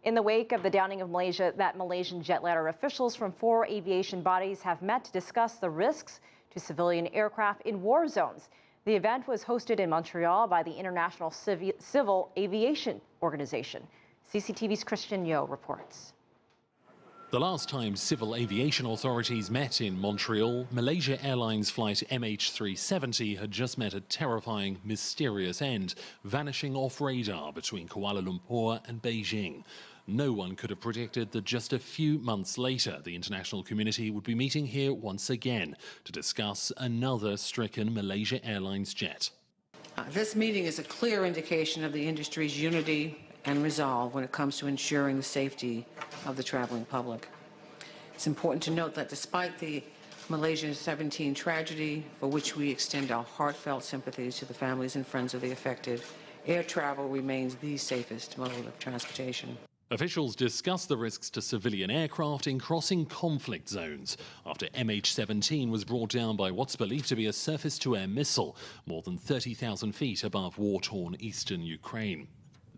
In the wake of the downing of that Malaysian jetliner, officials from 4 aviation bodies have met to discuss the risks to civilian aircraft in war zones. The event was hosted in Montreal by the International Civil Aviation Organization. CCTV's Kristiaan reports. The last time civil aviation authorities met in Montreal, Malaysia Airlines flight MH370 had just met a terrifying, mysterious end, vanishing off radar between Kuala Lumpur and Beijing. No one could have predicted that just a few months later, the international community would be meeting here once again to discuss another stricken Malaysia Airlines jet. This meeting is a clear indication of the industry's unity and resolve when it comes to ensuring the safety of the traveling public. It's important to note that despite the Malaysia 17 tragedy, for which we extend our heartfelt sympathies to the families and friends of the affected, air travel remains the safest mode of transportation. Officials discussed the risks to civilian aircraft in crossing conflict zones after MH17 was brought down by what's believed to be a surface-to-air missile more than 30,000 feet above war-torn eastern Ukraine.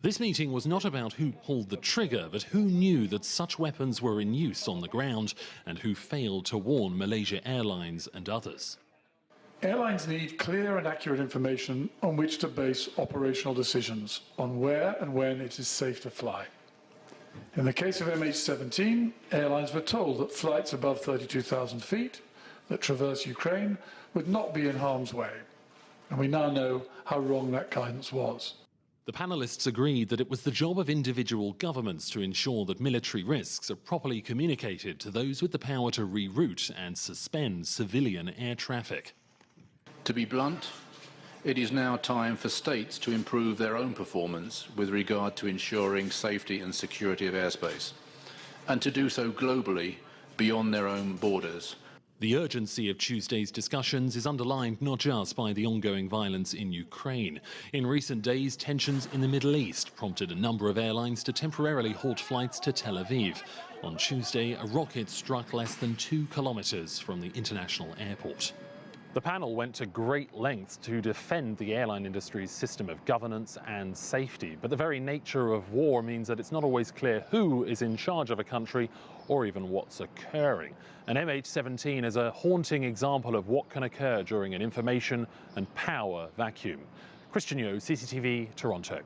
This meeting was not about who pulled the trigger, but who knew that such weapons were in use on the ground and who failed to warn Malaysia Airlines and others. Airlines need clear and accurate information on which to base operational decisions on where and when it is safe to fly. In the case of MH17, airlines were told that flights above 32,000 feet that traverse Ukraine would not be in harm's way. And we now know how wrong that guidance was. The panelists agreed that it was the job of individual governments to ensure that military risks are properly communicated to those with the power to reroute and suspend civilian air traffic. To be blunt, it is now time for states to improve their own performance with regard to ensuring safety and security of airspace, and to do so globally beyond their own borders. The urgency of Tuesday's discussions is underlined not just by the ongoing violence in Ukraine. In recent days, tensions in the Middle East prompted a number of airlines to temporarily halt flights to Tel Aviv. On Tuesday, a rocket struck less than 2 kilometers from the international airport. The panel went to great lengths to defend the airline industry's system of governance and safety. But the very nature of war means that it's not always clear who is in charge of a country or even what's occurring. And MH17 is a haunting example of what can occur during an information and power vacuum. Kristiaan, CCTV, Toronto.